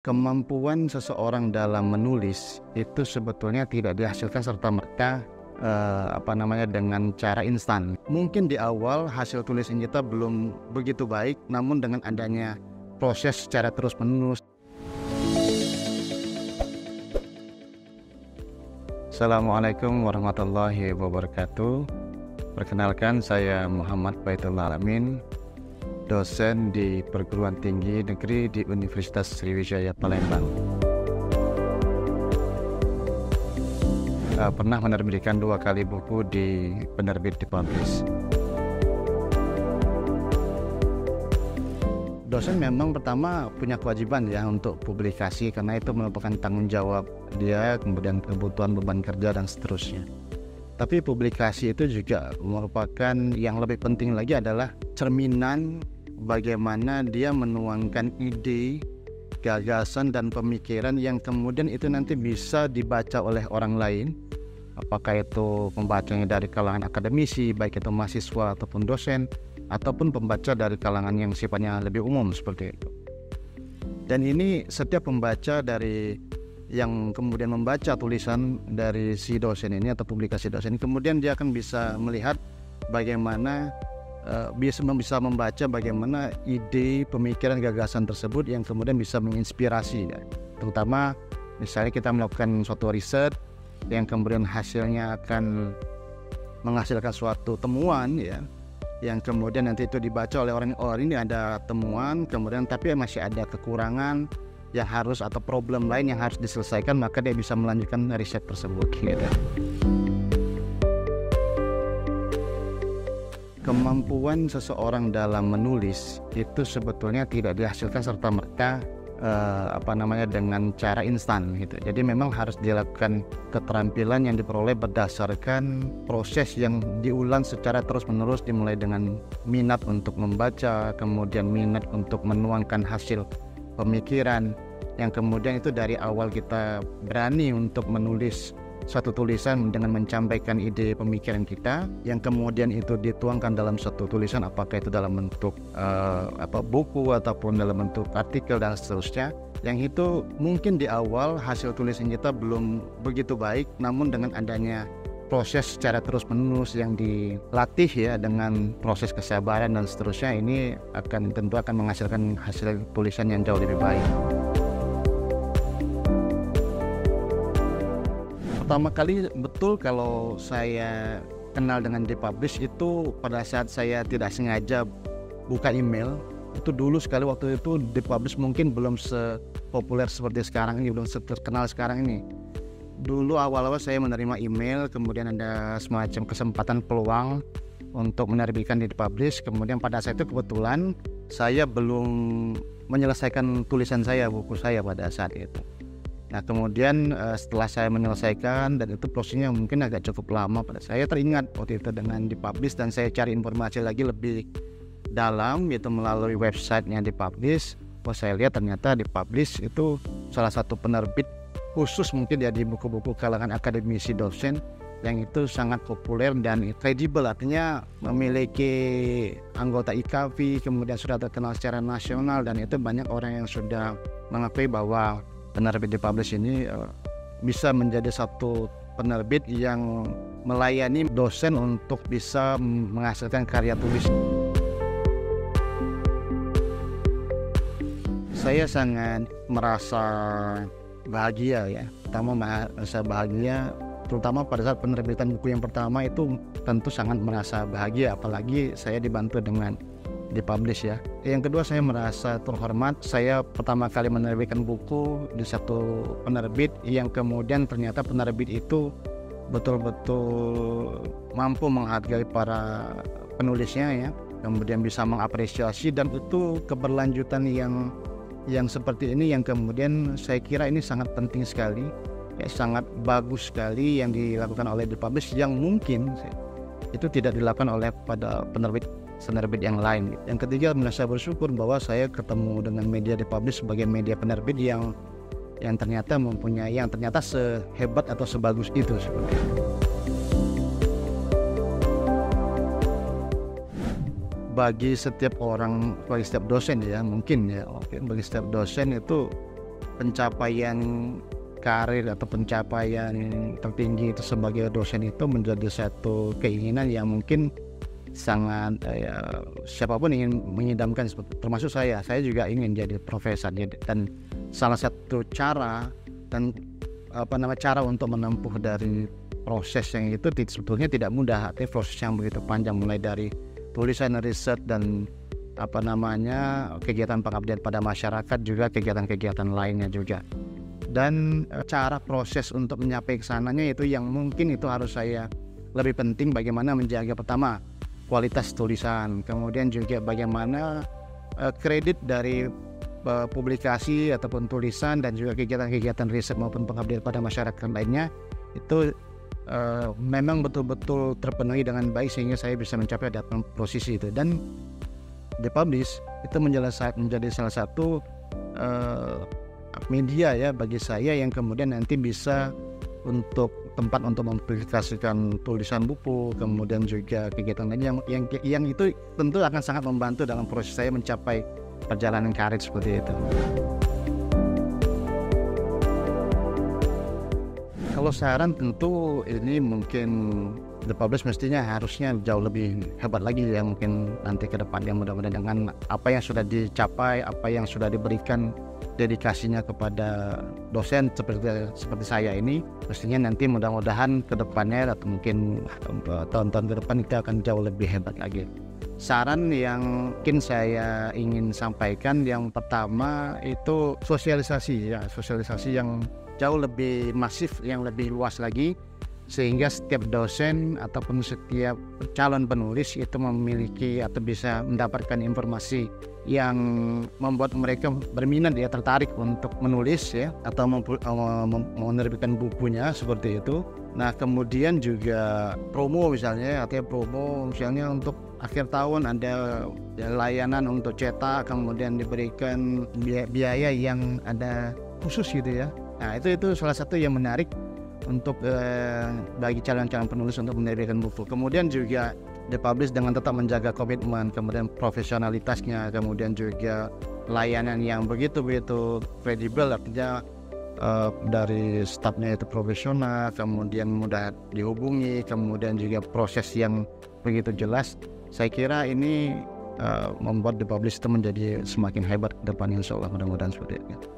Kemampuan seseorang dalam menulis itu sebetulnya tidak dihasilkan serta-merta dengan cara instan. Mungkin di awal hasil tulisan kita belum begitu baik, namun dengan adanya proses secara terus-menerus. Assalamualaikum warahmatullahi wabarakatuh. Perkenalkan, saya Muhammad Baitullah Alamin, dosen di Perguruan Tinggi Negeri di Universitas Sriwijaya Palembang. Pernah menerbitkan 2 kali buku di penerbit Dipublish. Dosen memang pertama punya kewajiban ya untuk publikasi, karena itu merupakan tanggung jawab dia, kemudian kebutuhan beban kerja dan seterusnya. Tapi publikasi itu juga merupakan yang lebih penting lagi adalah cerminan bagaimana dia menuangkan ide, gagasan, dan pemikiran yang kemudian itu nanti bisa dibaca oleh orang lain. Apakah itu pembacanya dari kalangan akademisi, baik itu mahasiswa ataupun dosen, ataupun pembaca dari kalangan yang sifatnya lebih umum seperti itu. Dan ini setiap pembaca dari yang kemudian membaca tulisan dari si dosen ini atau publikasi dosen, kemudian dia akan bisa melihat bagaimana bisa membaca bagaimana ide, pemikiran, gagasan tersebut yang kemudian bisa menginspirasi ya. Terutama misalnya kita melakukan suatu riset yang kemudian hasilnya akan menghasilkan suatu temuan ya, yang kemudian nanti itu dibaca oleh orang ini ada temuan, kemudian tapi masih ada kekurangan yang harus atau problem lain yang harus diselesaikan, maka dia bisa melanjutkan riset tersebut gitu. Kemampuan seseorang dalam menulis itu sebetulnya tidak dihasilkan serta-merta dengan cara instan gitu. Jadi memang harus dilakukan keterampilan yang diperoleh berdasarkan proses yang diulang secara terus-menerus, dimulai dengan minat untuk membaca, kemudian minat untuk menuangkan hasil pemikiran, yang kemudian itu dari awal kita berani untuk menulis satu tulisan dengan menyampaikan ide pemikiran kita, yang kemudian itu dituangkan dalam satu tulisan, apakah itu dalam bentuk buku ataupun dalam bentuk artikel dan seterusnya, yang itu mungkin di awal hasil tulisan kita belum begitu baik, namun dengan adanya proses secara terus-menerus yang dilatih ya, dengan proses kesabaran dan seterusnya, ini tentu akan menghasilkan hasil tulisan yang jauh lebih baik. Pertama kali betul kalau saya kenal dengan Dipublish itu pada saat saya tidak sengaja buka email. Itu dulu sekali, waktu itu Dipublish mungkin belum sepopuler seperti sekarang ini, belum terkenal sekarang ini. Dulu awal-awal saya menerima email, kemudian ada semacam kesempatan peluang untuk menerbitkan di Dipublish. Kemudian pada saat itu kebetulan saya belum menyelesaikan tulisan saya, buku saya pada saat itu. Nah kemudian setelah saya menyelesaikan, dan itu prosesnya mungkin agak cukup lama, pada saya teringat waktu itu dengan Dipublish, dan saya cari informasi lagi lebih dalam yaitu melalui websitenya Dipublish. Saya lihat ternyata Dipublish itu salah satu penerbit khusus mungkin ya di buku-buku kalangan akademisi dosen, yang itu sangat populer dan kredibel, artinya memiliki anggota IKAVI, kemudian sudah terkenal secara nasional, dan itu banyak orang yang sudah mengakui bahwa penerbit Dipublish ini bisa menjadi satu penerbit yang melayani dosen untuk bisa menghasilkan karya tulis. Saya sangat merasa bahagia ya, merasa bahagia terutama pada saat penerbitan buku yang pertama itu, tentu sangat merasa bahagia, apalagi saya dibantu dengan Dipublish ya. Yang kedua, saya merasa terhormat, saya pertama kali menerbitkan buku di satu penerbit yang kemudian ternyata penerbit itu betul-betul mampu menghargai para penulisnya ya, kemudian bisa mengapresiasi, dan itu keberlanjutan yang seperti ini yang kemudian saya kira ini sangat penting sekali ya, sangat bagus sekali yang dilakukan oleh Dipublish, yang mungkin itu tidak dilakukan oleh pada penerbit yang lain. Yang ketiga, merasa bersyukur bahwa saya ketemu dengan media Dipublish sebagai media penerbit yang ternyata sehebat atau sebagus itu seperti itu. Bagi setiap orang, bagi setiap dosen ya, mungkin ya, bagi setiap dosen itu pencapaian karir atau pencapaian tertinggi itu sebagai dosen itu menjadi satu keinginan yang mungkin sangat siapapun ingin mengidamkan, termasuk saya juga ingin jadi profesor dan salah satu cara dan cara untuk menempuh dari proses yang itu sebetulnya tidak mudah, artinya proses yang begitu panjang mulai dari tulisan, riset dan kegiatan pengabdian pada masyarakat, juga kegiatan-kegiatan lainnya juga. Dan cara proses untuk mencapai kesananya itu yang mungkin itu harus saya lebih penting, bagaimana menjaga pertama kualitas tulisan, kemudian juga bagaimana kredit dari publikasi ataupun tulisan dan juga kegiatan-kegiatan riset maupun pengabdian pada masyarakat lainnya itu memang betul-betul terpenuhi dengan baik sehingga saya bisa mencapai dalam posisi itu. Dan The Publish itu menjadi salah satu media ya bagi saya yang kemudian nanti bisa untuk tempat untuk mempublikasikan tulisan buku, kemudian juga kegiatan lain yang itu tentu akan sangat membantu dalam proses saya mencapai perjalanan karir seperti itu. Kalau saran tentu ini mungkin The Publish mestinya harusnya jauh lebih hebat lagi ya mungkin nanti ke depannya, mudah-mudahan dengan apa yang sudah dicapai, apa yang sudah diberikan dedikasinya kepada dosen seperti saya ini, mestinya nanti mudah-mudahan ke depannya atau mungkin tahun-tahun ke depan kita akan jauh lebih hebat lagi. Saran yang mungkin saya ingin sampaikan yang pertama itu sosialisasi yang jauh lebih masif, yang lebih luas lagi, sehingga setiap dosen ataupun setiap calon penulis itu memiliki atau bisa mendapatkan informasi yang membuat mereka berminat ya, tertarik untuk menulis ya atau menerbitkan bukunya seperti itu. Nah kemudian juga promo misalnya, artinya promo misalnya untuk akhir tahun ada layanan untuk cetak, kemudian diberikan biaya yang ada khusus gitu ya. Nah itu salah satu yang menarik untuk bagi calon-calon penulis untuk menerbitkan buku. Kemudian juga The Publish dengan tetap menjaga komitmen, kemudian profesionalitasnya, kemudian juga layanan yang begitu kredibel, artinya dari stafnya itu profesional, kemudian mudah dihubungi, kemudian juga proses yang begitu jelas. Saya kira ini membuat The Publish itu menjadi semakin hebat ke depan, insya Allah, mudah-mudahan seperti itu.